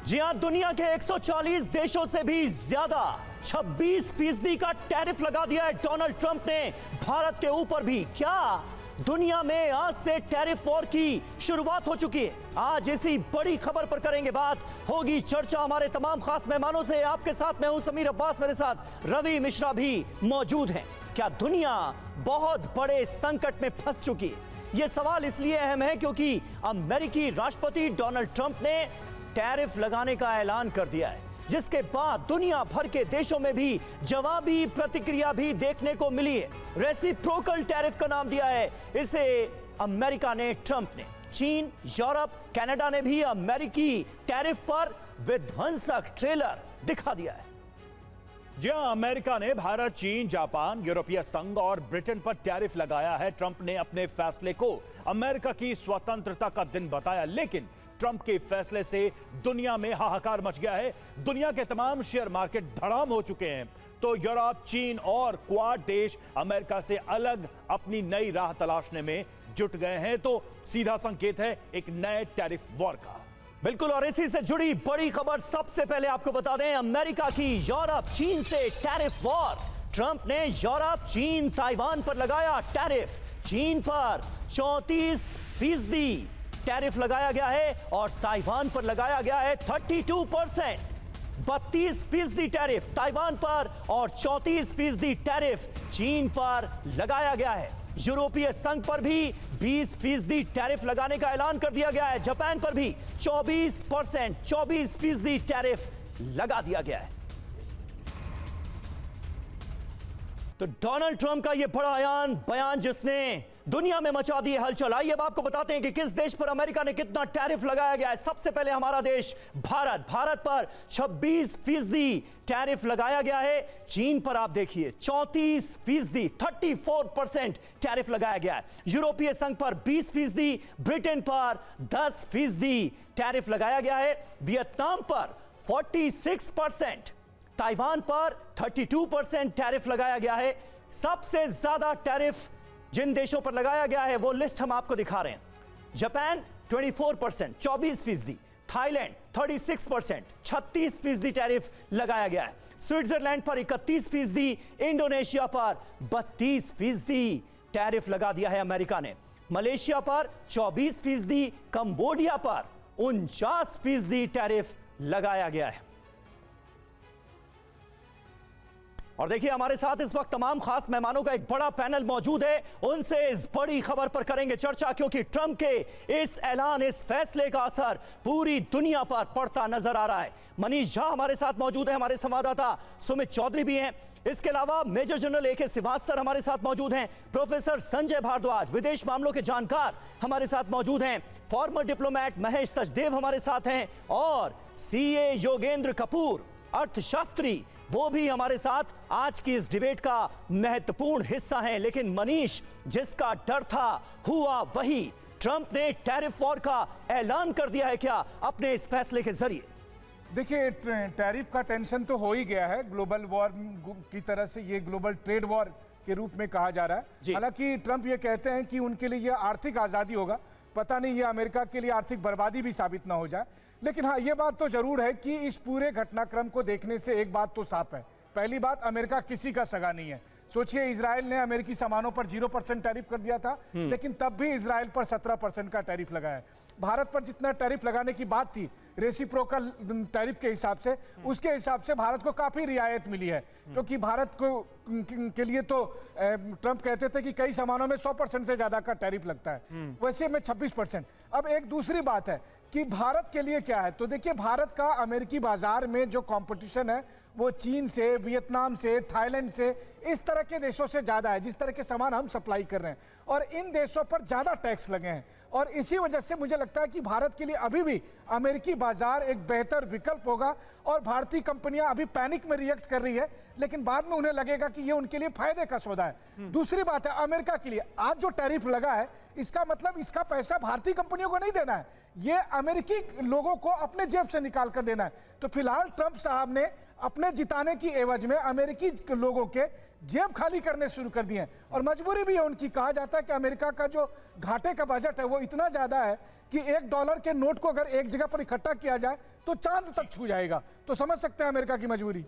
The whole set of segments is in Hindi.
जी हां, दुनिया के 140 देशों से भी ज्यादा 26% का टैरिफ लगा दिया है डोनाल्ड ट्रंप ने भारत के ऊपर भी। क्या दुनिया में आज से टैरिफ वॉर की शुरुआत हो चुकी है? आज इसी बड़ी खबर पर करेंगे बात, होगी चर्चा हमारे तमाम खास मेहमानों से। आपके साथ मैं हूं समीर अब्बास, मेरे साथ रवि मिश्रा भी मौजूद हैं। क्या दुनिया बहुत बड़े संकट में फंस चुकी है? यह सवाल इसलिए अहम है क्योंकि अमेरिकी राष्ट्रपति डोनाल्ड ट्रंप ने टैरिफ लगाने का ऐलान कर दिया है, जिसके बाद दुनिया भर के देशों में भी जवाबी प्रतिक्रिया भी देखने को मिली है। रेसिप्रोकल टैरिफ का नाम दिया है इसे अमेरिका ने, ट्रंप ने। चीन, यूरोप, कनाडा ने भी अमेरिकी टैरिफ पर विध्वंसक ट्रेलर दिखा दिया है। जी हां, अमेरिका ने भारत, चीन, जापान, यूरोपीय संघ और ब्रिटेन पर टैरिफ लगाया है। ट्रंप ने अपने फैसले को अमेरिका की स्वतंत्रता का दिन बताया, लेकिन ट्रंप के फैसले से दुनिया में हाहाकार मच गया है। दुनिया के तमाम शेयर मार्केट धड़ाम हो चुके हैं। तो यूरोप, चीन और क्वाड देश अमेरिका से अलग अपनी नई राह तलाशने में जुट गए हैं। तो सीधा संकेत है एक नए टैरिफ वॉर का। बिल्कुल, और इसी से जुड़ी बड़ी खबर सबसे पहले आपको बता दें, अमेरिका की यूरोप, चीन से टैरिफ वॉर। ट्रंप ने यूरोप, चीन, ताइवान पर लगाया टैरिफ। चीन पर 34% टैरिफ लगाया गया है और ताइवान पर लगाया गया है 32%। 32% टैरिफ ताइवान पर और 34% टैरिफ चीन पर लगाया गया है। यूरोपीय संघ पर भी 20% टैरिफ लगाने का ऐलान कर दिया गया है। जापान पर भी 24% टैरिफ लगा दिया गया है। तो डोनाल्ड ट्रंप का यह बड़ा बयान जिसने दुनिया में मचा दी है हलचल। आइए अब आपको बताते हैं कि किस देश पर अमेरिका ने कितना टैरिफ लगाया गया है। सबसे पहले हमारा देश भारत। भारत पर 26% टैरिफ लगाया गया है। चीन पर आप देखिए 34%, 34% टैरिफ लगाया गया है। यूरोपीय संघ पर 20%, ब्रिटेन पर 10% टैरिफ लगाया गया है। वियतनाम पर 46%, ताइवान पर 32% टैरिफ लगाया गया है। सबसे ज्यादा टैरिफ जिन देशों पर लगाया गया है वो लिस्ट हम आपको दिखा रहे हैं। जापान 24%, 24%, थाईलैंड 36%, 36% टैरिफ लगाया गया है। स्विट्जरलैंड पर 31%, इंडोनेशिया पर 32% टैरिफ लगा दिया है अमेरिका ने। मलेशिया पर 24%, कंबोडिया पर 49% टैरिफ लगाया गया है। और देखिए हमारे साथ इस वक्त तमाम खास मेहमानों का एक बड़ा पैनल मौजूद है। उनसे इस बड़ी खबर पर करेंगे चर्चा, क्योंकि ट्रंप के इस ऐलान, इस फैसले का असर पूरी दुनिया पर पड़ता नजर आ रहा है। मनीष झा हमारे साथ मौजूद है, हमारे संवाददाता सुमित चौधरी भी हैं। इसके अलावा मेजर जनरल ए के श्रीवास्तव हमारे साथ मौजूद हैं। प्रोफेसर संजय भारद्वाज, विदेश मामलों के जानकार, हमारे साथ मौजूद हैं। फॉर्मर डिप्लोमेट महेश सचदेव हमारे साथ हैं और सीए योगेंद्र कपूर, अर्थशास्त्री, वो भी हमारे साथ आज की इस डिबेट का महत्वपूर्ण हिस्सा हैं। लेकिन मनीष, जिसका डर था हुआ वही। ट्रंप ने टैरिफ वॉर का ऐलान कर दिया है क्या अपने इस फैसले के जरिए? देखिए, टैरिफ का टेंशन तो हो ही गया है। ग्लोबल वॉर की तरह से ये ग्लोबल ट्रेड वॉर के रूप में कहा जा रहा है। हालांकि ट्रंप ये कहते हैं कि उनके लिए ये आर्थिक आज़ादी होगा। पता नहीं ये अमेरिका के लिए आर्थिक बर्बादी भी साबित ना हो जाए। लेकिन हाँ, ये बात तो जरूर है कि इस पूरे घटनाक्रम को देखने से एक बात तो साफ है। पहली बात, अमेरिका किसी का सगा नहीं है। सोचिए, इजराइल ने अमेरिकी सामानों पर 0% टैरिफ कर दिया था, लेकिन तब भी इजराइल पर 17% का टैरिफ लगाया। भारत पर जितना टैरिफ लगाने की बात थी रेसिप्रोकल टैरिफ के हिसाब से, उसके हिसाब से भारत को काफी रियायत मिली है। क्योंकि भारत को के लिए तो ट्रंप कहते थे कि कई सामानों में 100% से ज्यादा का टैरिफ लगता है, वैसे में 26%। अब एक दूसरी बात है कि भारत के लिए क्या है। तो देखिए, भारत का अमेरिकी बाजार में जो कंपटीशन है वो चीन से, वियतनाम से, थाईलैंड से, इस तरह के देशों से ज्यादा है, जिस तरह के सामान हम सप्लाई कर रहे हैं। और इन देशों पर ज्यादा टैक्स लगे हैं। और इसी वजह से मुझे लगता है कि भारत के लिए अभी भी अमेरिकी बाजार एक बेहतर विकल्प होगा। और भारतीय कंपनियां अभी पैनिक में रिएक्ट कर रही है, लेकिन बाद में उन्हें लगेगा कि ये उनके लिए फायदे का सौदा है। दूसरी बात है, अमेरिका के लिए आज जो टैरिफ लगा है, इसका मतलब इसका पैसा भारतीय कंपनियों को नहीं देना है, ये अमेरिकी लोगों को अपने जेब से निकाल कर देना है। तो फिलहाल ट्रंप साहब ने अपने जिताने की एवज में अमेरिकी लोगों के जेब खाली करने शुरू कर दिए हैं। और मजबूरी भी है उनकी। कहा जाता है कि अमेरिका का जो घाटे का बजट है वो इतना ज्यादा है कि $1 के नोट को अगर एक जगह पर इकट्ठा किया जाए तो चांद तक छू जाएगा। तो समझ सकते हैं अमेरिका की मजबूरी।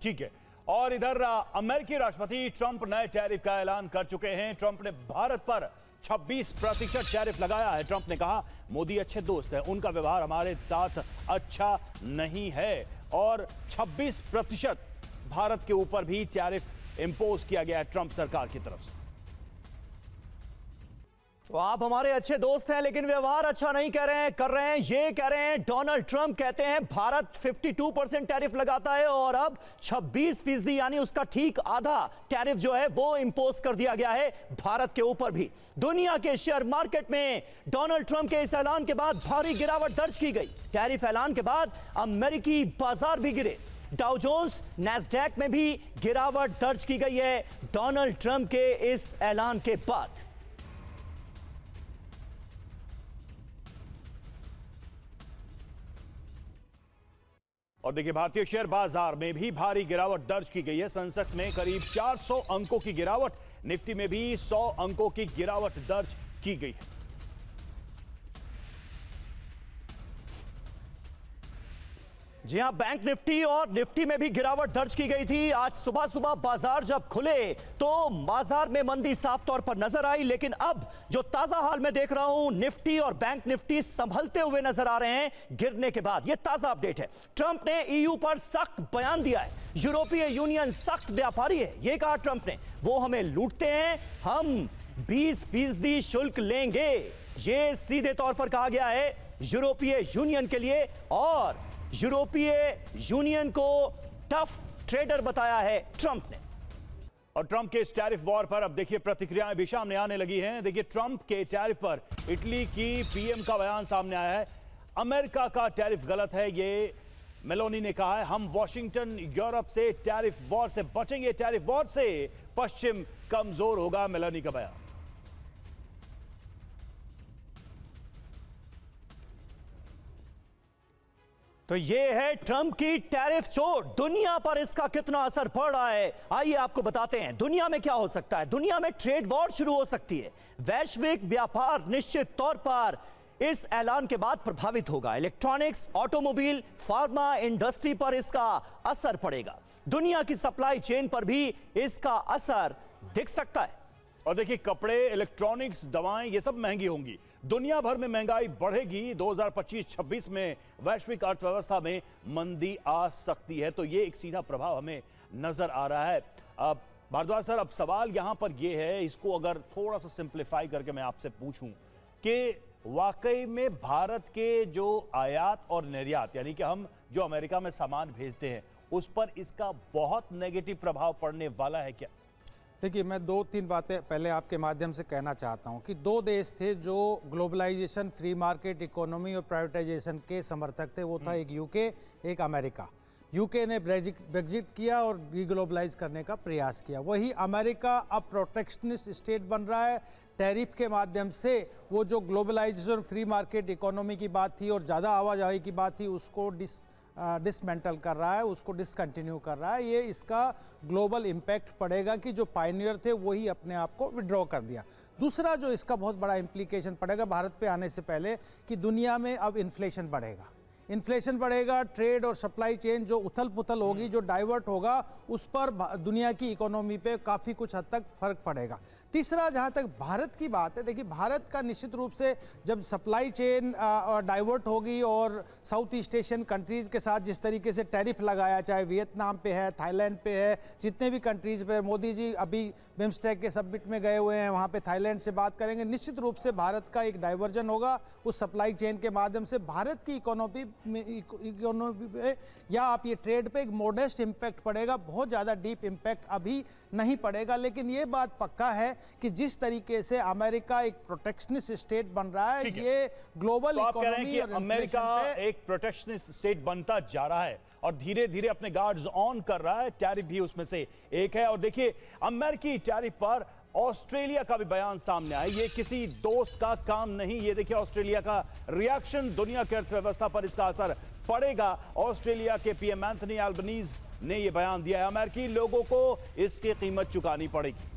ठीक है। और इधर अमेरिकी राष्ट्रपति ट्रंप नए टैरिफ का ऐलान कर चुके हैं। ट्रंप ने भारत पर 26% टैरिफ लगाया है। ट्रंप ने कहा, मोदी अच्छे दोस्त हैं, उनका व्यवहार हमारे साथ अच्छा नहीं है। और 26% भारत के ऊपर भी टैरिफ इंपोज किया गया है ट्रंप सरकार की तरफ से। तो आप हमारे अच्छे दोस्त हैं लेकिन व्यवहार अच्छा नहीं कर रहे हैं, ये कह रहे हैं डोनाल्ड ट्रंप। कहते हैं भारत 52% टैरिफ लगाता है और अब 26% यानी उसका ठीक आधा टैरिफ जो है वो इंपोज कर दिया गया है भारत के ऊपर भी। दुनिया के शेयर मार्केट में डोनाल्ड ट्रंप के इस ऐलान के बाद भारी गिरावट दर्ज की गई। टैरिफ ऐलान के बाद अमेरिकी बाजार भी गिरे। डाउ जोन्स, नैस्डैक में भी गिरावट दर्ज की गई है डोनाल्ड ट्रंप के इस ऐलान के बाद। और देखिए, भारतीय शेयर बाजार में भी भारी गिरावट दर्ज की गई है। सेंसेक्स में करीब 400 अंकों की गिरावट, निफ्टी में भी 100 अंकों की गिरावट दर्ज की गई है। जी हां, बैंक निफ्टी और निफ्टी में भी गिरावट दर्ज की गई थी। आज सुबह सुबह बाजार जब खुले तो बाजार में मंदी साफ तौर पर नजर आई, लेकिन अब जो ताजा हाल में देख रहा हूं, निफ्टी और बैंक निफ्टी संभलते हुए नजर आ रहे हैं गिरने के बाद। यह ताजा अपडेट है। ट्रंप ने ईयू पर सख्त बयान दिया है। यूरोपीय यूनियन सख्त व्यापारी है, यह कहा ट्रंप ने। वो हमें लूटते हैं, हम 20% शुल्क लेंगे, यह सीधे तौर पर कहा गया है यूरोपीय यूनियन के लिए। और यूरोपीय यूनियन को टफ ट्रेडर बताया है ट्रंप ने। और ट्रंप के इस टैरिफ वॉर पर अब देखिए प्रतिक्रियाएं भी सामने आने लगी हैं। देखिए, ट्रंप के टैरिफ पर इटली की पीएम का बयान सामने आया है। अमेरिका का टैरिफ गलत है, ये मेलोनी ने कहा है। हम वॉशिंगटन यूरोप से टैरिफ वॉर से बचेंगे, टैरिफ वॉर से पश्चिम कमजोर होगा, मेलोनी का बयान। तो ये है ट्रंप की टैरिफ चोट। दुनिया पर इसका कितना असर पड़ रहा है, आइए आपको बताते हैं। दुनिया में क्या हो सकता है? दुनिया में ट्रेड वॉर शुरू हो सकती है। वैश्विक व्यापार निश्चित तौर पर इस ऐलान के बाद प्रभावित होगा। इलेक्ट्रॉनिक्स, ऑटोमोबाइल, फार्मा इंडस्ट्री पर इसका असर पड़ेगा। दुनिया की सप्लाई चेन पर भी इसका असर दिख सकता है। और देखिए, कपड़े, इलेक्ट्रॉनिक्स, दवाएं, ये सब महंगी होंगी। दुनिया भर में महंगाई बढ़ेगी। 2025-26 में वैश्विक अर्थव्यवस्था में मंदी आ सकती है। तो ये एक सीधा प्रभाव हमें नजर आ रहा है। अब भारद्वाज सर, अब सवाल यहां पर ये है, इसको अगर थोड़ा सा सिंप्लीफाई करके मैं आपसे पूछूं कि वाकई में भारत के जो आयात और निर्यात, यानी कि हम जो अमेरिका में सामान भेजते हैं, उस पर इसका बहुत नेगेटिव प्रभाव पड़ने वाला है क्या? देखिए, मैं 2-3 बातें पहले आपके माध्यम से कहना चाहता हूं कि 2 देश थे जो ग्लोबलाइजेशन, फ्री मार्केट इकोनॉमी और प्राइवेटाइजेशन के समर्थक थे। वो था एक यूके, एक अमेरिका। यूके ने ब्रेग्जिट किया और डीग्लोबलाइज करने का प्रयास किया। वही अमेरिका अब प्रोटेक्शनिस्ट स्टेट बन रहा है। टैरिफ के माध्यम से वो जो ग्लोबलाइजेशन, फ्री मार्केट इकोनॉमी की बात थी और ज़्यादा आवाजाही की बात थी, उसको डिसमेंटल कर रहा है, उसको डिसकंटिन्यू कर रहा है। ये इसका ग्लोबल इम्पैक्ट पड़ेगा कि जो पायनियर थे वही अपने आप को विड्रॉ कर दिया। दूसरा जो इसका बहुत बड़ा इम्प्लीकेशन पड़ेगा भारत पे आने से पहले, कि दुनिया में अब इन्फ्लेशन बढ़ेगा। इन्फ्लेशन बढ़ेगा, ट्रेड और सप्लाई चेन जो उथल पुथल होगी, जो डाइवर्ट होगा, उस पर दुनिया की इकोनॉमी पे काफ़ी कुछ हद तक फर्क पड़ेगा। तीसरा, जहाँ तक भारत की बात है, देखिए भारत का निश्चित रूप से जब सप्लाई चेन डाइवर्ट होगी और साउथ ईस्ट एशियन कंट्रीज़ के साथ जिस तरीके से टैरिफ लगाया, चाहे वियतनाम पे है, थाईलैंड पे है, जितने भी कंट्रीज़ पे, मोदी जी अभी बिम्स्टेक के समिट में गए हुए हैं, वहाँ पे थाईलैंड से बात करेंगे। निश्चित रूप से भारत का एक डाइवर्जन होगा उस सप्लाई चेन के माध्यम से। भारत की इकोनॉमी पे या आप ये ट्रेड पे एक मोडेस्ट इम्पैक्ट पड़ेगा, बहुत ज़्यादा डीप इम्पैक्ट अभी नहीं पड़ेगा। लेकिन ये बात पक्का है कि जिस तरीके से अमेरिका एक प्रोटेक्शनिस्ट स्टेट बन रहा है, ये ग्लोबल तो आप कह रहे हैं इकोनॉमी कि और अमेरिका एक प्रोटेक्शनिस्ट स्टेट बनता जा रहा है और धीरे धीरे अपने गार्ड्स ऑन कर रहा है। टैरिफ भी उसमें से एक है। और देखिए, अमेरिकी टैरिफ पर ऑस्ट्रेलिया का भी बयान सामने आया। ये किसी दोस्त का काम नहीं। ये देखिए ऑस्ट्रेलिया का रिएक्शन, दुनिया की अर्थव्यवस्था पर इसका असर पड़ेगा। ऑस्ट्रेलिया के पीएम एंथनी एल्बनीज ने यह बयान दिया है, अमेरिकी लोगों को इसकी कीमत चुकानी पड़ेगी।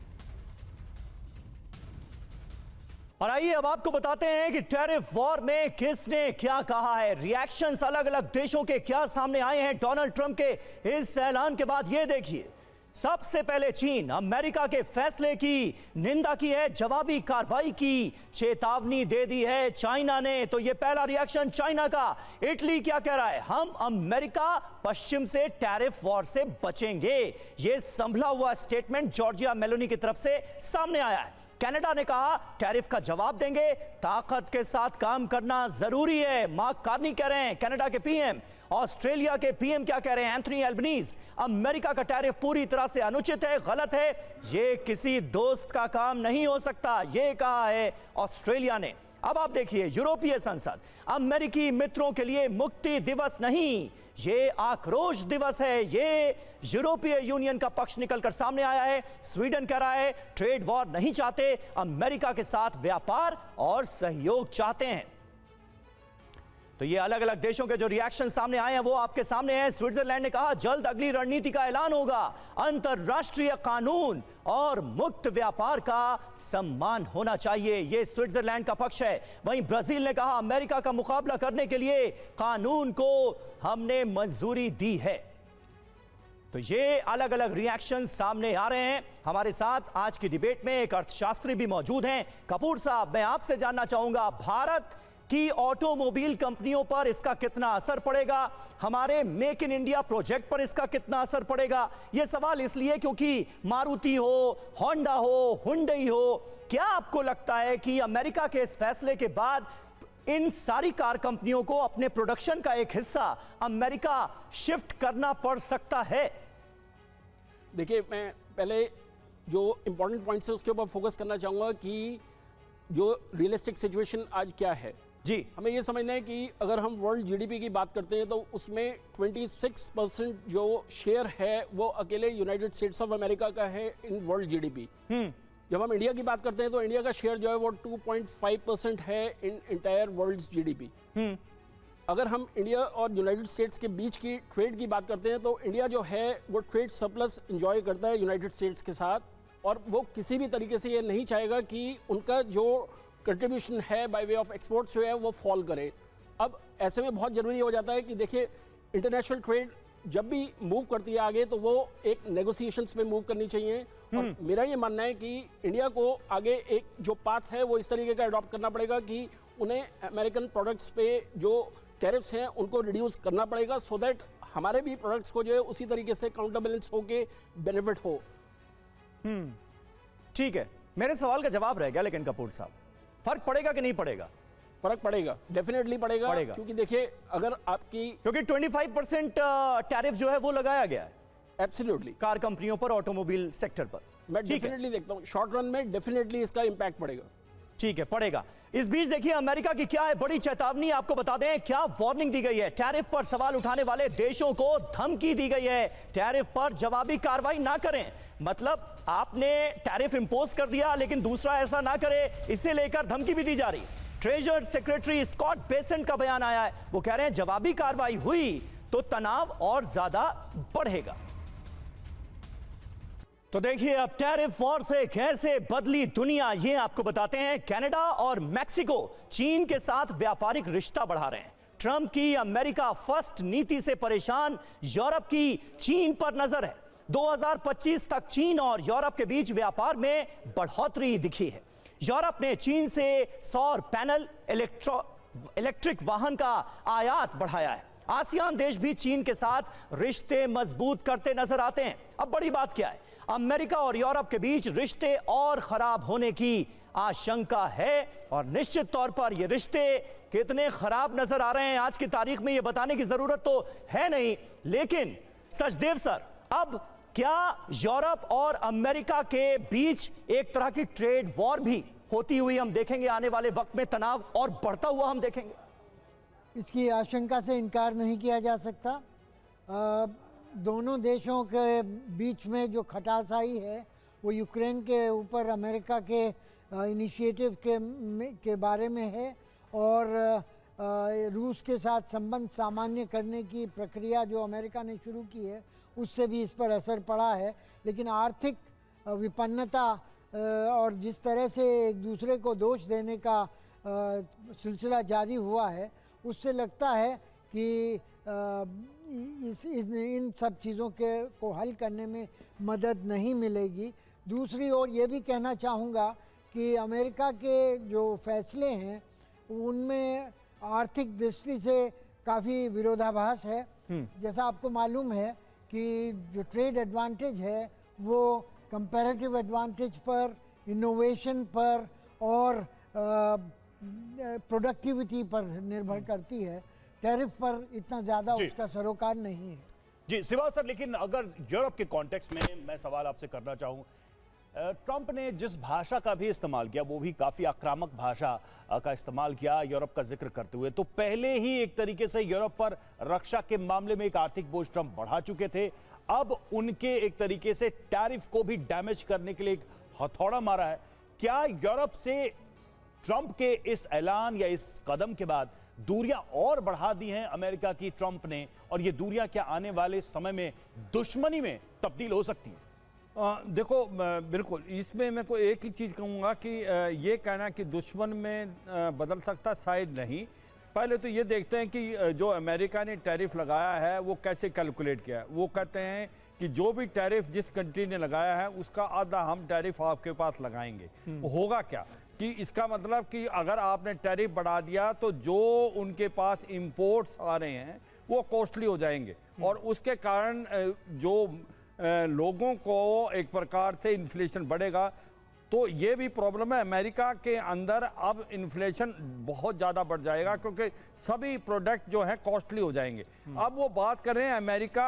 और आइए अब आपको बताते हैं कि टैरिफ वॉर में किसने क्या कहा है। रिएक्शंस अलग अलग देशों के क्या सामने आए हैं डोनाल्ड ट्रंप के इस ऐलान के बाद। ये देखिए, सबसे पहले चीन अमेरिका के फैसले की निंदा की है, जवाबी कार्रवाई की चेतावनी दे दी है चाइना ने। तो ये पहला रिएक्शन चाइना का। इटली क्या कह रहा है, हम अमेरिका पश्चिम से टैरिफ वॉर से बचेंगे। ये संभला हुआ स्टेटमेंट जॉर्जिया मेलोनी की तरफ से सामने आया है। कनाडा ने कहा टैरिफ का जवाब देंगे, ताकत के साथ काम करना जरूरी है, मार्क कार्नी कह रहे हैं कनाडा के पीएम। ऑस्ट्रेलिया के पीएम क्या कह रहे हैं, एंथनी एल्बनीज, अमेरिका का टैरिफ पूरी तरह से अनुचित है, गलत है, ये किसी दोस्त का काम नहीं हो सकता, ये कहा है ऑस्ट्रेलिया ने। अब आप देखिए, यूरोपीय संसद, अमेरिकी मित्रों के लिए मुक्ति दिवस नहीं, ये आक्रोश दिवस है। ये यूरोपीय यूनियन का पक्ष निकलकर सामने आया है। स्वीडन कह रहा है ट्रेड वॉर नहीं चाहते, अमेरिका के साथ व्यापार और सहयोग चाहते हैं। तो ये अलग अलग देशों के जो रिएक्शन सामने आए हैं वो आपके सामने हैं। स्विट्जरलैंड ने कहा जल्द अगली रणनीति का ऐलान होगा, अंतरराष्ट्रीय कानून और मुक्त व्यापार का सम्मान होना चाहिए, ये स्विट्जरलैंड का पक्ष है। वहीं ब्राजील ने कहा अमेरिका का मुकाबला करने के लिए कानून को हमने मंजूरी दी है। तो ये अलग अलग रिएक्शन सामने आ रहे हैं। हमारे साथ आज की डिबेट में एक अर्थशास्त्री भी मौजूद हैं। कपूर साहब, मैं आपसे जानना चाहूंगा, भारत की ऑटोमोबाइल कंपनियों पर इसका कितना असर पड़ेगा, हमारे मेक इन इंडिया प्रोजेक्ट पर इसका कितना असर पड़ेगा? यह सवाल इसलिए क्योंकि मारुति हो, होंडा हो, हुंडई हो, क्या आपको लगता है कि अमेरिका के इस फैसले के बाद इन सारी कार कंपनियों को अपने प्रोडक्शन का एक हिस्सा अमेरिका शिफ्ट करना पड़ सकता है? देखिए, मैं पहले जो इंपॉर्टेंट पॉइंट्स है उसके ऊपर फोकस करना चाहूँगा कि जो रियलिस्टिक सिचुएशन आज क्या है जी। हमें ये समझना है कि अगर हम वर्ल्ड जीडीपी की बात करते हैं तो उसमें 26% जो शेयर है वो अकेले यूनाइटेड स्टेट्स ऑफ अमेरिका का है इन वर्ल्ड जीडीपी। जब हम इंडिया की बात करते हैं तो इंडिया का शेयर जो है वो 2.5% है इन इंटायर वर्ल्ड जीडीपी। अगर हम इंडिया और यूनाइटेड स्टेट्स के बीच की ट्रेड की बात करते हैं तो इंडिया जो है वो ट्रेड सरप्लस एंजॉय करता है यूनाइटेड स्टेट्स के साथ, और वो किसी भी तरीके से ये नहीं चाहेगा कि उनका जो कंट्रीब्यूशन है बाय वे ऑफ एक्सपोर्ट्स जो है वो फॉल करे। अब ऐसे में बहुत ज़रूरी हो जाता है कि देखिए, इंटरनेशनल ट्रेड जब भी मूव करती है आगे तो वो एक नेगोशिएशंस में मूव करनी चाहिए। और मेरा ये मानना है कि इंडिया को आगे एक जो पाथ है वो इस तरीके का अडॉप्ट करना पड़ेगा कि उन्हें अमेरिकन प्रोडक्ट्स पे जो टैरिफ्स हैं उनको रिड्यूस करना पड़ेगा, सो दैट हमारे भी प्रोडक्ट्स को जो है उसी तरीके से काउंटर बैलेंस होके बेनिफिट हो। ठीक है, मेरे सवाल का जवाब रह गया, लेकिन कपूर साहब, फर्क पड़ेगा कि नहीं पड़ेगा? फर्क पड़ेगा, डेफिनेटली पड़ेगा। क्योंकि देखिए, अगर आपकी क्योंकि 25% टैरिफ जो है वो लगाया गया है एब्सोल्युटली कार कंपनियों पर, ऑटोमोबाइल सेक्टर पर। मैं डेफिनेटली देखता हूं शॉर्ट रन में डेफिनेटली इसका इंपैक्ट पड़ेगा। ठीक है, पड़ेगा। इस बीच देखिए अमेरिका की क्या है बड़ी चेतावनी, आपको बता दें क्या वार्निंग दी गई है। टैरिफ पर सवाल उठाने वाले देशों को धमकी दी गई है, टैरिफ पर जवाबी कार्रवाई ना करें। मतलब आपने टैरिफ इंपोज कर दिया लेकिन दूसरा ऐसा ना करे, इसे लेकर धमकी भी दी जा रही। ट्रेजरी सेक्रेटरी स्कॉट बेसेंट का बयान आया है, वो कह रहे हैं जवाबी कार्रवाई हुई तो तनाव और ज्यादा बढ़ेगा। तो देखिए अब टैरिफ वॉर से कैसे बदली दुनिया, ये आपको बताते हैं। कनाडा और मैक्सिको चीन के साथ व्यापारिक रिश्ता बढ़ा रहे हैं। ट्रंप की अमेरिका फर्स्ट नीति से परेशान यूरोप की चीन पर नजर है। 2025 तक चीन और यूरोप के बीच व्यापार में बढ़ोतरी दिखी है। यूरोप ने चीन से सौर पैनल, इलेक्ट्रिक वाहन का आयात बढ़ाया है। आसियान देश भी चीन के साथ रिश्ते मजबूत करते नजर आते हैं। अब बड़ी बात क्या है, अमेरिका और यूरोप के बीच रिश्ते और खराब होने की आशंका है, और निश्चित तौर पर ये रिश्ते कितने खराब नजर आ रहे हैं आज की तारीख में ये बताने की जरूरत तो है नहीं। लेकिन सचदेव सर, अब क्या यूरोप और अमेरिका के बीच एक तरह की ट्रेड वॉर भी होती हुई हम देखेंगे आने वाले वक्त में, तनाव और बढ़ता हुआ हम देखेंगे? इसकी आशंका से इनकार नहीं किया जा सकता। दोनों देशों के बीच में जो खटास आई है वो यूक्रेन के ऊपर अमेरिका के इनिशिएटिव के बारे में है, और रूस के साथ संबंध सामान्य करने की प्रक्रिया जो अमेरिका ने शुरू की है उससे भी इस पर असर पड़ा है। लेकिन आर्थिक विपन्नता और जिस तरह से एक दूसरे को दोष देने का सिलसिला जारी हुआ है, उससे लगता है कि इन सब चीज़ों को हल करने में मदद नहीं मिलेगी। दूसरी ओर ये भी कहना चाहूँगा कि अमेरिका के जो फैसले हैं उनमें आर्थिक दृष्टि से काफ़ी विरोधाभास है। जैसा आपको मालूम है कि जो ट्रेड एडवांटेज है वो कंपैरेटिव एडवांटेज पर, इनोवेशन पर और प्रोडक्टिविटी पर निर्भर करती है। टैरिफ पर इतना ज़्यादा उसका सरोकार नहीं है। जी सिवा सर, लेकिन अगर यूरोप के कॉन्टेक्स्ट में मैं सवाल आपसे करना चाहूं, ट्रंप ने जिस भाषा का भी इस्तेमाल किया वो भी काफी आक्रामक भाषा का इस्तेमाल किया यूरोप का जिक्र करते हुए, तो पहले ही एक तरीके से यूरोप पर रक्षा के मामले में एक आर्थिक बोझ ट्रंप बढ़ा चुके थे। अब उनके एक तरीके से टैरिफ को भी डैमेज करने के लिए एक हथौड़ा मारा है। क्या यूरोप से ट्रंप के इस ऐलान या इस कदम के बाद दूरियां और बढ़ा दी हैं अमेरिका की ट्रंप ने, और ये दूरियां क्या आने वाले समय में दुश्मनी में तब्दील हो सकती हैं? देखो बिल्कुल, इसमें मैं को एक ही चीज़ कहूँगा कि ये कहना कि दुश्मन में बदल सकता, शायद नहीं। पहले तो ये देखते हैं कि जो अमेरिका ने टैरिफ लगाया है वो कैसे कैलकुलेट किया है। वो कहते हैं कि जो भी टैरिफ जिस कंट्री ने लगाया है उसका आधा हम टैरिफ आपके पास लगाएंगे। होगा क्या कि इसका मतलब कि अगर आपने टैरिफ बढ़ा दिया तो जो उनके पास इंपोर्ट्स आ रहे हैं वो कॉस्टली हो जाएंगे, और उसके कारण जो लोगों को एक प्रकार से इन्फ्लेशन बढ़ेगा। तो ये भी प्रॉब्लम है अमेरिका के अंदर, अब इन्फ्लेशन बहुत ज़्यादा बढ़ जाएगा क्योंकि सभी प्रोडक्ट जो है कॉस्टली हो जाएंगे। अब वो बात कर रहे हैं, अमेरिका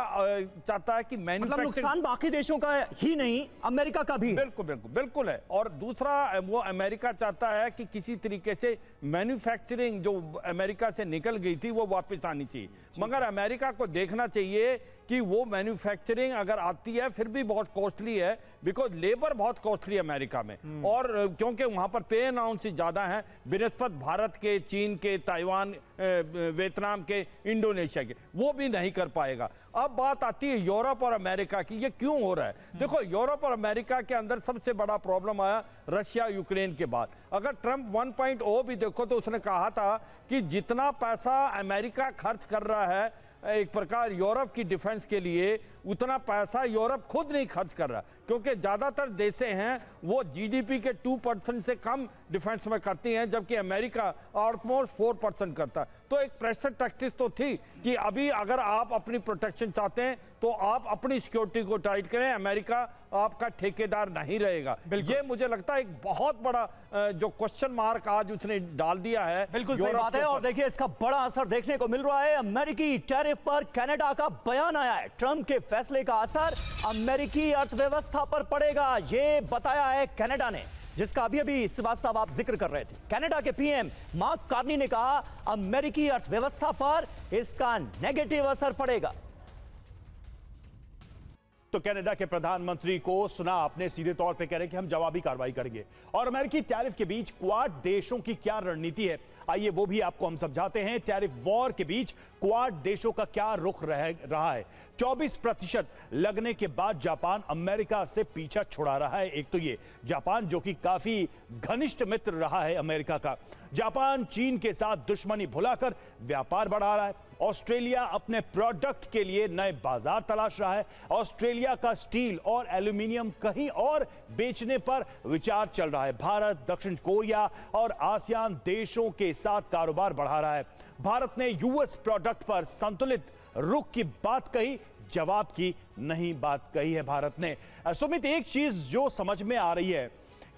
चाहता है कि मतलब नुकसान बाकी देशों का ही नहीं, अमेरिका का भी। बिल्कुल बिल्कुल बिल्कुल है। और दूसरा वो अमेरिका चाहता है कि किसी तरीके से मैन्युफैक्चरिंग जो अमेरिका से निकल गई थी वो वापस आनी चाहिए, मगर अमेरिका को देखना चाहिए कि वो मैन्युफैक्चरिंग अगर आती है फिर भी बहुत कॉस्टली है, बिकॉज लेबर बहुत कॉस्टली है अमेरिका में, और क्योंकि वहाँ पर पे अनाउंस ज़्यादा है बिनस्बत भारत के, चीन के, ताइवान, वियतनाम के, इंडोनेशिया के, वो भी नहीं कर पाएगा। अब बात आती है यूरोप और अमेरिका की, ये क्यों हो रहा है? देखो, यूरोप और अमेरिका के अंदर सबसे बड़ा प्रॉब्लम आया रशिया यूक्रेन के बाद। अगर ट्रंप 1.0 भी देखो तो उसने कहा था कि जितना पैसा अमेरिका खर्च कर रहा है एक प्रकार यूरोप की डिफेंस के लिए, उतना पैसा यूरोप खुद नहीं खर्च कर रहा, क्योंकि ज़्यादातर देशें हैं वो जीडीपी के 2% से कम डिफेंस में करती हैं, जबकि अमेरिका ऑलमोस्ट 4% करता है। तो एक प्रेशर टैक्टिक्स तो थी कि अभी अगर आप अपनी प्रोटेक्शन चाहते हैं तो आप अपनी सिक्योरिटी को टाइट करें, अमेरिका आपका ठेकेदार नहीं रहेगा। ये मुझे लगता है एक बहुत बड़ा जो क्वेश्चन मार्क आज उसने डाल दिया है। बिल्कुल सही बात है। और देखिए इसका बड़ा असर देखने को मिल रहा है। अमेरिकी टैरिफ पर कनाडा का बयान आया है। ट्रंप के फैसले का असर अमेरिकी अर्थव्यवस्था पर पड़ेगा, ये बताया है कनाडा ने, जिसका अभी सिवास साहब आप जिक्र कर रहे थे। कनाडा के पीएम मार्क कार्नी ने कहा अमेरिकी अर्थव्यवस्था पर इसका नेगेटिव असर पड़ेगा। तो कनाडा के प्रधानमंत्री को सुना आपने, सीधे तौर पे कह रहे हैं कि हम जवाबी कार्रवाई करेंगे। और अमेरिकी टैरिफ के बीच क्वाड देशों की क्या रणनीति है, आइए वो भी आपको हम समझाते हैं। टैरिफ वॉर के बीच क्वाड देशों का क्या रुख रहा है। 24% लगने के बाद जापान अमेरिका से पीछा छुड़ा रहा है। एक तो ये जापान जो कि काफी घनिष्ठ मित्र रहा है अमेरिका का, जापान चीन के साथ दुश्मनी भुलाकर व्यापार बढ़ा रहा है। ऑस्ट्रेलिया अपने प्रोडक्ट के लिए नए बाजार तलाश रहा है। ऑस्ट्रेलिया का स्टील और एल्यूमिनियम कहीं और बेचने पर विचार चल रहा है। भारत, दक्षिण कोरिया और आसियान देशों के साथ कारोबार बढ़ा रहा है। भारत ने यूएस प्रोडक्ट पर संतुलित रुख की बात कही, जवाब की नहीं बात कही है भारत ने। सुमित, एक चीज जो समझ में आ रही है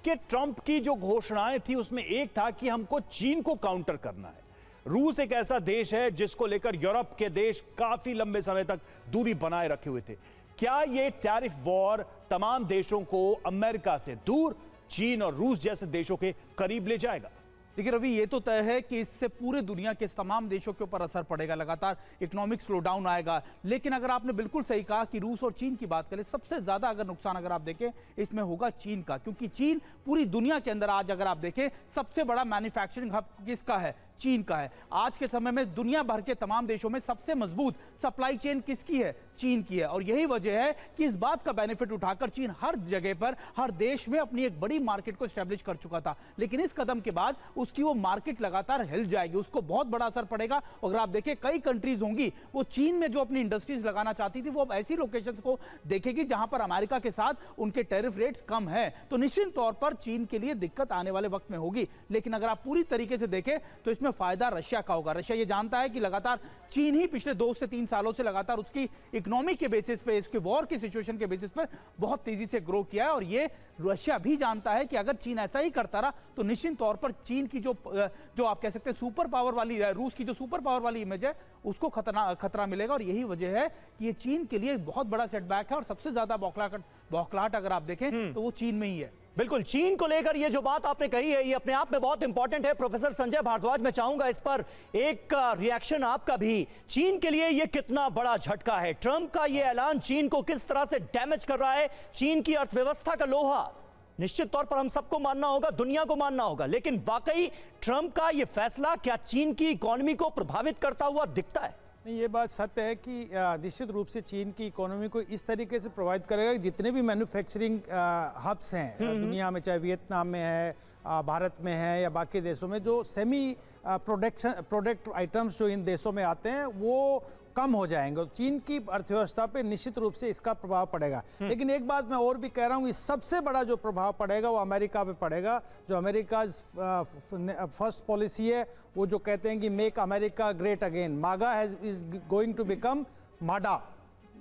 कि ट्रंप की जो घोषणाएं थी उसमें एक था कि हमको चीन को काउंटर करना है। रूस एक ऐसा देश है जिसको लेकर यूरोप के देश काफी लंबे समय तक दूरी बनाए रखे हुए थे। क्या ये टैरिफ वॉर तमाम देशों को अमेरिका से दूर, चीन और रूस जैसे देशों के करीब ले जाएगा? देखिए रवि, ये तो तय है कि इससे पूरे दुनिया के तमाम देशों के ऊपर असर पड़ेगा, लगातार इकोनॉमिक स्लोडाउन आएगा। लेकिन अगर आपने बिल्कुल सही कहा कि रूस और चीन की बात करें, सबसे ज्यादा अगर नुकसान अगर आप देखें इसमें होगा चीन का, क्योंकि चीन पूरी दुनिया के अंदर आज अगर आप देखें सबसे बड़ा मैन्युफैक्चरिंग हब किसका है, चीन का है। आज के समय में दुनिया भर के तमाम देशों में सबसे मजबूत सप्लाई चेन किसकी है? चीन की है। और यही वजह है कि इस बात का बेनिफिट उठाकर चीन हर जगह पर, हर देश में अपनी एक बड़ी मार्केट को एस्टेब्लिश कर चुका था। लेकिन इस कदम के बाद उसकी वो मार्केट लगातार हिल जाएगी, उसको बहुत बड़ा असर पड़ेगा। अगर आप देखें, कई कंट्रीज होंगी वो चीन में जो अपनी इंडस्ट्रीज लगाना चाहती थी, वो अब ऐसी लोकेशंस को देखेगी जहां पर अमेरिका के साथ उनके टैरिफ रेट्स कम है। तो निश्चित तौर पर चीन के लिए दिक्कत आने वाले वक्त में होगी। लेकिन अगर आप पूरी तरीके से देखें तो इसमें फायदा रशिया का होगा। रशिया ये जानता है कि लगातार चीन ही पिछले 2 से 3 सालों से लगातार उसकी इकोनॉमी के बेसिस पे, इसके वॉर की सिचुएशन के बेसिस पर बहुत तेजी से ग्रो किया है। और ये रशिया भी जानता है कि अगर चीन ऐसा ही करता रहा तो निश्चित तौर पर चीन की जो आप कह सकते हैं सुपर पावर वाली, रूस की जो सुपर पावर वाली इमेज है, उसको खतरा मिलेगा। और यही वजह है कि ये चीन के लिए बहुत बड़ा सेटबैक है। और सबसे ज्यादा बौखलाहट अगर आप देखें तो वो चीन में ही है। बिल्कुल, चीन को लेकर ये जो बात आपने कही है, ये अपने आप में बहुत इंपॉर्टेंट है। प्रोफेसर संजय भारद्वाज, मैं चाहूंगा इस पर एक रिएक्शन आपका भी। चीन के लिए ये कितना बड़ा झटका है? ट्रंप का ये ऐलान चीन को किस तरह से डैमेज कर रहा है? चीन की अर्थव्यवस्था का लोहा निश्चित तौर पर हम सबको मानना होगा, दुनिया को मानना होगा, लेकिन वाकई ट्रंप का ये फैसला क्या चीन की इकोनॉमी को प्रभावित करता हुआ दिखता है? ये बात सत्य है कि निश्चित रूप से चीन की इकोनॉमी को इस तरीके से प्रभावित करेगा कि जितने भी मैन्युफैक्चरिंग हब्स हैं दुनिया में, चाहे वियतनाम में है, भारत में है या बाकी देशों में, जो सेमी प्रोडक्ट आइटम्स जो इन देशों में आते हैं वो कम हो जाएंगे। चीन की अर्थव्यवस्था पे निश्चित रूप से इसका प्रभाव पड़ेगा। लेकिन एक बात मैं और भी कह रहा हूँ, सबसे बड़ा जो प्रभाव पड़ेगा वो अमेरिका पे पड़ेगा। जो अमेरिका फर्स्ट पॉलिसी है, वो जो कहते हैं कि मेक अमेरिका ग्रेट अगेन, मागा इज गोइंग टू बिकम माडा,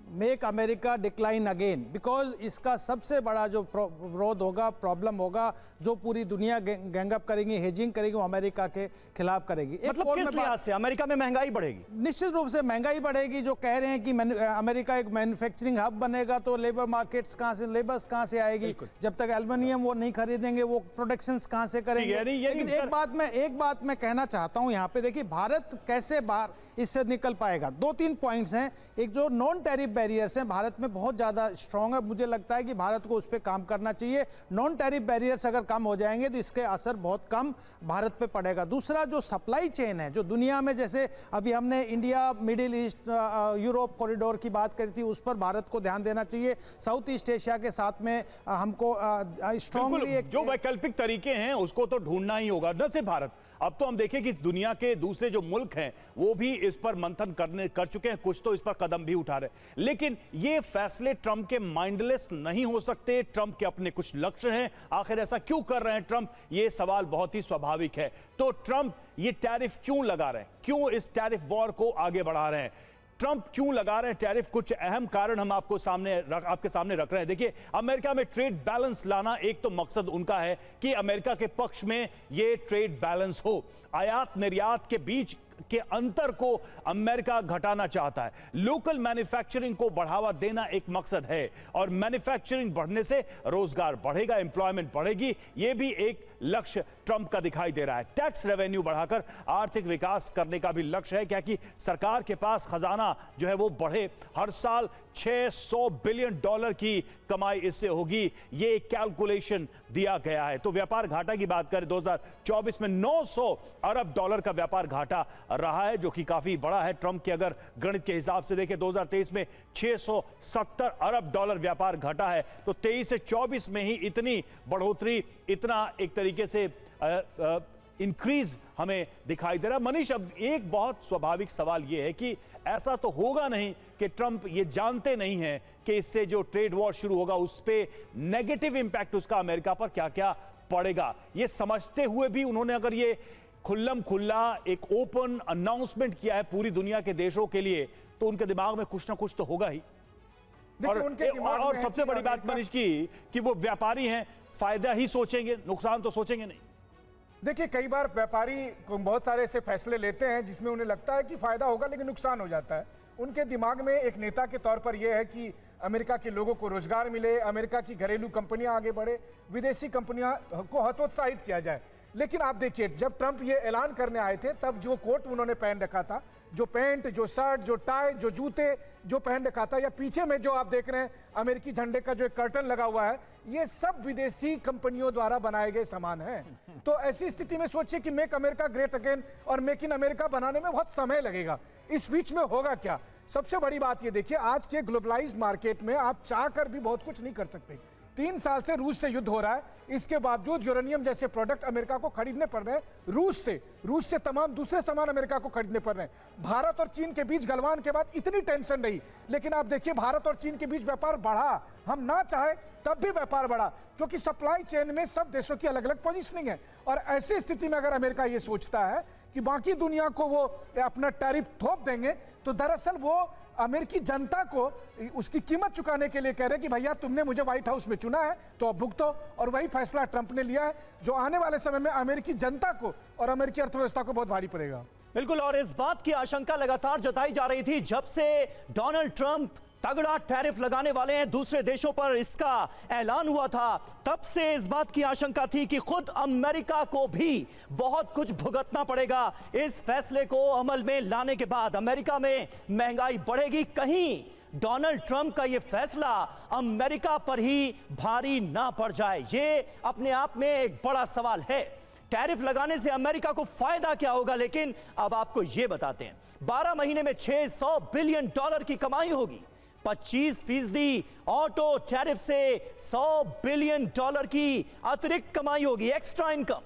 make America decline again, because इसका सबसे बड़ा जो विरोध होगा, प्रॉब्लम होगा, जो पूरी दुनिया गैंग अप करेगी, हेजिंग करेगी, वो अमेरिका के खिलाफ करेगी। मतलब किस लिहाज से अमेरिका में महंगाई बढ़ेगी? निश्चित रूप से महंगाई बढ़ेगी। जो कह रहे हैं कि अमेरिका एक मैन्युफैक्चरिंग हब बनेगा तो लेबर मार्केट्स कहाँ से, लेबर्स कहाँ से आएगी? जब तक एल्युमिनियम वो नहीं खरीदेंगे, वो प्रोडक्शंस कहाँ से करेंगे? लेकिन एक बात मैं कहना चाहता हूँ यहाँ पे, देखिए भारत कैसे बाहर इससे निकल पाएगा। 2-3 पॉइंट्स हैं। एक जो नॉन टैरिफ बैरियर्स हैं भारत में बहुत ज़्यादा स्ट्रॉन्ग है, मुझे लगता है कि भारत को उस पर काम करना चाहिए। नॉन टैरिफ बैरियर्स अगर कम हो जाएंगे तो इसके असर बहुत कम भारत पे पड़ेगा। दूसरा, जो सप्लाई चेन है, जो दुनिया में, जैसे अभी हमने India middle east Europe corridor की बात करी थी, उस पर भारत को ध्यान देना चाहिए। साउथ ईस्ट एशिया के साथ में हमको स्ट्रॉन्गली जो वैकल्पिक तरीके हैं उसको तो ढूंढना ही होगा, न सिर्फ भारत। अब तो हम देखें कि दुनिया के दूसरे जो मुल्क हैं वो भी इस पर मंथन कर चुके हैं, कुछ तो इस पर कदम भी उठा रहे हैं। लेकिन ये फैसले ट्रंप के माइंडलेस नहीं हो सकते। ट्रंप के अपने कुछ लक्ष्य हैं। आखिर ऐसा क्यों कर रहे हैं ट्रंप? ये सवाल बहुत ही स्वाभाविक है। तो ट्रंप ये टैरिफ क्यों लगा रहे हैं? क्यों इस टैरिफ वॉर को आगे बढ़ा रहे हैं? ट्रंप क्यों लगा रहे हैं टैरिफ? कुछ अहम कारण हम आपके सामने रख रहे हैं। देखिए, अमेरिका में ट्रेड बैलेंस लाना एक तो मकसद उनका है कि अमेरिका के पक्ष में ये ट्रेड बैलेंस हो। आयात निर्यात के बीच के अंतर को अमेरिका घटाना चाहता है। लोकल मैन्युफैक्चरिंग को बढ़ावा देना एक मकसद है, और मैन्युफैक्चरिंग बढ़ने से रोजगार बढ़ेगा, एम्प्लॉयमेंट बढ़ेगी। यह भी एक लक्ष्य ट्रंप का दिखाई दे रहा है। टैक्स रेवेन्यू बढ़ाकर आर्थिक विकास करने का भी लक्ष्य है, क्या कि सरकार के पास खजाना जो है वो बढ़े। हर साल $600 बिलियन की कमाई इससे होगी, ये एक कैलकुलेशन दिया गया है। तो व्यापार घाटा की बात करें, 2024 में $900 अरब का व्यापार घाटा रहा है, जो कि काफी बड़ा है। ट्रंप के अगर गणित के हिसाब से देखें, 2023 में $670 अरब व्यापार घटा है। तो 23 से 24 में ही इतनी बढ़ोतरी, इतना एक तरीके से इंक्रीज हमें दिखाई दे रहा है। मनीष, अब एक बहुत स्वाभाविक सवाल यह है कि ऐसा तो होगा नहीं कि ट्रंप ये जानते नहीं हैं कि इससे जो ट्रेड वॉर शुरू होगा उस पे नेगेटिव इंपैक्ट उसका अमेरिका पर क्या क्या पड़ेगा। ये समझते हुए भी उन्होंने अगर ये खुल्लम खुल्ला एक ओपन अनाउंसमेंट किया है पूरी दुनिया के देशों के लिए, तो उनके दिमाग में कुछ ना कुछ तो होगा ही। और सबसे बड़ी बात मनीष की कि वो व्यापारी हैं, फायदा ही सोचेंगे, नुकसान तो सोचेंगे नहीं। देखिए, कई बार व्यापारी बहुत सारे ऐसे फैसले लेते हैं जिसमें उन्हें लगता है कि फायदा होगा लेकिन नुकसान हो जाता है। उनके दिमाग में एक नेता के तौर पर यह है कि अमेरिका के लोगों को रोजगार मिले, अमेरिका की घरेलू कंपनियां आगे बढ़े, विदेशी कंपनियां को हतोत्साहित किया जाए। लेकिन आप देखिए, जब ट्रंप ये ऐलान करने आए थे तब जो कोट उन्होंने पहन रखा था, जो पैंट, जो शर्ट, जो टाई, जो जूते जो पहन रखा था, या पीछे में जो आप देख रहे हैं अमेरिकी झंडे का जो एक कर्टन लगा हुआ है, ये सब विदेशी कंपनियों द्वारा बनाए गए सामान हैं। तो ऐसी स्थिति में सोचिए कि मेक अमेरिका ग्रेट अगेन और मेक इन अमेरिका बनाने में बहुत समय लगेगा। इस बीच में होगा क्या? सबसे बड़ी बात ये देखिए, आज के ग्लोबलाइज्ड मार्केट में आप चाह कर भी बहुत कुछ नहीं कर सकते। 3 साल से रूस से युद्ध हो रहा है, इसके बावजूद यूरेनियम जैसे प्रोडक्ट अमेरिका को खरीदने पड़ रहे हैं रूस से तमाम दूसरे सामान अमेरिका को खरीदने पड़ रहे हैं। भारत और चीन के बीच गलवान के बाद इतनी टेंशन रही, लेकिन आप देखिए भारत और चीन के बीच व्यापार बढ़ा, हम ना चाहे तब भी व्यापार बढ़ा, क्योंकि सप्लाई चेन में सब देशों की अलग अलग पोजीशनिंग है। और ऐसी स्थिति में अगर अमेरिका ये सोचता है कि बाकी दुनिया को वो अपना टैरिफ थोप देंगे, तो दरअसल वो अमेरिकी जनता को उसकी कीमत चुकाने के लिए कह रहे कि भैया तुमने मुझे व्हाइट हाउस में चुना है तो अब भुगतो। और वही फैसला ट्रंप ने लिया है, जो आने वाले समय में अमेरिकी जनता को और अमेरिकी अर्थव्यवस्था को बहुत भारी पड़ेगा। बिल्कुल, और इस बात की आशंका लगातार जताई जा रही थी जब से डोनाल्ड ट्रंप तगड़ा टैरिफ लगाने वाले हैं दूसरे देशों पर, इसका ऐलान हुआ था, तब से इस बात की आशंका थी कि खुद अमेरिका को भी बहुत कुछ भुगतना पड़ेगा इस फैसले को अमल में लाने के बाद। अमेरिका में महंगाई बढ़ेगी, कहीं डोनाल्ड ट्रंप का यह फैसला अमेरिका पर ही भारी ना पड़ जाए, ये अपने आप में एक बड़ा सवाल है। टैरिफ लगाने से अमेरिका को फायदा क्या होगा, लेकिन अब आपको यह बताते हैं। 12 महीने में $600 बिलियन की कमाई होगी। 25% ऑटो टैरिफ से $100 बिलियन की अतिरिक्त कमाई होगी, एक्स्ट्रा इनकम।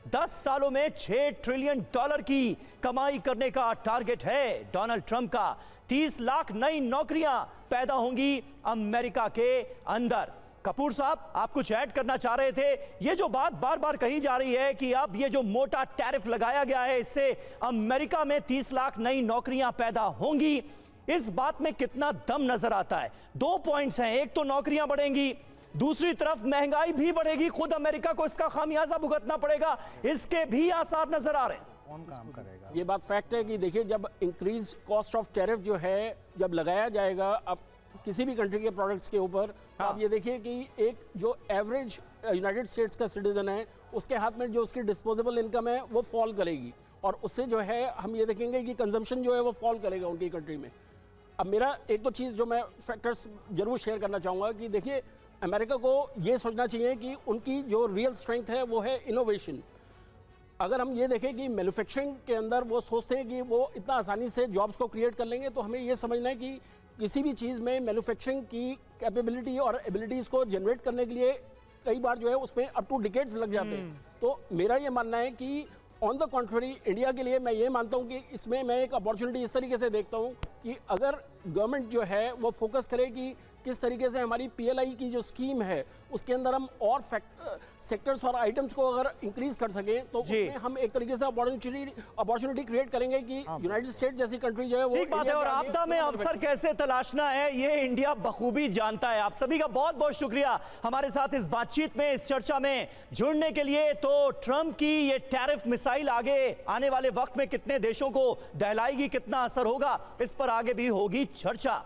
10 सालों में $6 ट्रिलियन की कमाई करने का टारगेट है डोनाल्ड ट्रंप का। 30 लाख नई नौकरियां पैदा होंगी अमेरिका के अंदर। कपूर साहब, आप कुछ ऐड करना चाह रहे थे? ये जो बात बार बार कही जा रही है कि अब ये जो मोटा टैरिफ लगाया गया है, इससे अमेरिका में 30 लाख नई नौकरियां पैदा होंगी, इस बात में कितना दम नजर आता है? 2 पॉइंट्स हैं, एक तो नौकरियां बढ़ेंगी, दूसरी तरफ महंगाई भी बढ़ेगी, खुद अमेरिका को इसका खामियाजा भुगतना पड़ेगा, इसके भी आसार नजर आ रहे हैं। कौन काम करेगा? ये बात फैक्ट है कि देखिए, जब इंक्रीज कॉस्ट ऑफ टैरिफ जो है जब लगाया जाएगा अब किसी भी कंट्री के प्रोडक्ट्स के ऊपर, आप ये देखिए कि एक जो एवरेज यूनाइटेड स्टेट्स का सिटीजन है, उसके हाथ में जो उसकी डिस्पोजेबल इनकम है वो फॉल करेगी, और उससे जो है हम ये देखेंगे कि कंजम्पशन जो है वो फॉल करेगा उनकी कंट्री में। अब मेरा एक तो चीज़ जो मैं फैक्टर्स जरूर शेयर करना चाहूँगा कि देखिए, अमेरिका को ये सोचना चाहिए कि उनकी जो रियल स्ट्रेंथ है वो है इनोवेशन। अगर हम ये देखें कि मैन्युफैक्चरिंग के अंदर वो सोचते हैं कि वो इतना आसानी से जॉब्स को क्रिएट कर लेंगे, तो हमें ये समझना है कि किसी भी चीज़ में मैन्युफैक्चरिंग की कैपेबिलिटी और एबिलिटीज़ को जनरेट करने के लिए कई बार जो है उसमें अप टू डिकेड्स लग जाते हैं। तो मेरा ये मानना है कि ऑन द कॉन्ट्ररी इंडिया के लिए मैं ये मानता हूँ कि इसमें मैं एक अपॉर्चुनिटी इस तरीके से देखता हूँ कि अगर गवर्नमेंट जो है वो फोकस करे कि किस तरीके से हमारी PLI की जो स्कीम है उसके अंदर हम और सेक्टर्स और आइटम्स को अगर इंक्रीज कर सकें, तो उसमें हम एक तरीके से अपॉर्चुनिटी क्रिएट करेंगे कि यूनाइटेड स्टेट जैसी कंट्री जो है वो ठीक बात है। और आपदा में अवसर कैसे तलाशना है ये इंडिया बखूबी जानता है। आप सभी का बहुत बहुत शुक्रिया हमारे साथ इस बातचीत में, इस चर्चा में जुड़ने के लिए। तो ट्रंप की ये टैरिफ मिसाइल आगे आने वाले वक्त में कितने देशों को दहलाएगी, कितना असर होगा, इस पर आगे भी होगी चर्चा।